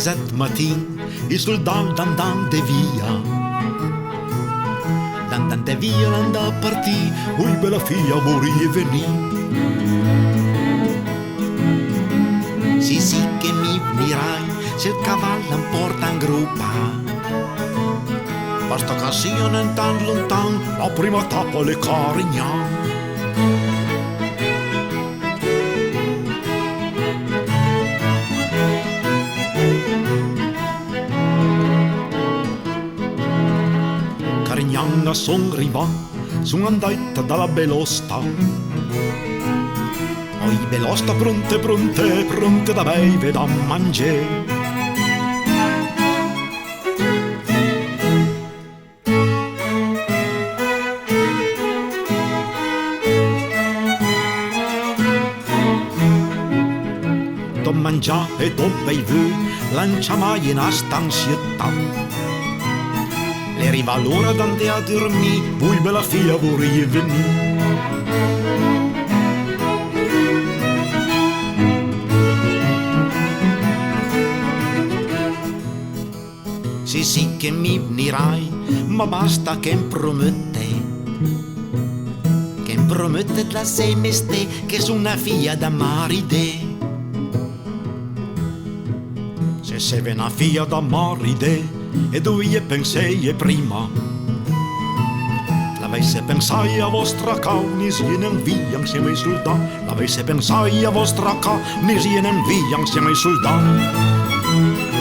set mattin i soldat andante via. Andante via, l'anda a partì, ui bella figlia morì e venì. Sì che mi dirai, se il cavallo porta in gruppa, basta che siano in tan lontan, la prima tappa le Carignan. Carignana son riva, son andata dalla Belosta. Oi Belosta pronte, pronte, pronte da beve da mangiare. Do mangià e do bevu, lanciamai in astanzietta. Le arriva l'ora d'andare a dormire, voi bella figlia vorrei venire. Sì che mi dirai, ma basta che promette la sei meste, che sono una figlia da Maride. Se sei una figlia da Maride, e dove pensai prima, l'avesse pensai a vostra cau, ne sienen via insieme ai soldati. L'avesse pensai a vostra cau, ne sienen via insieme ai soldati.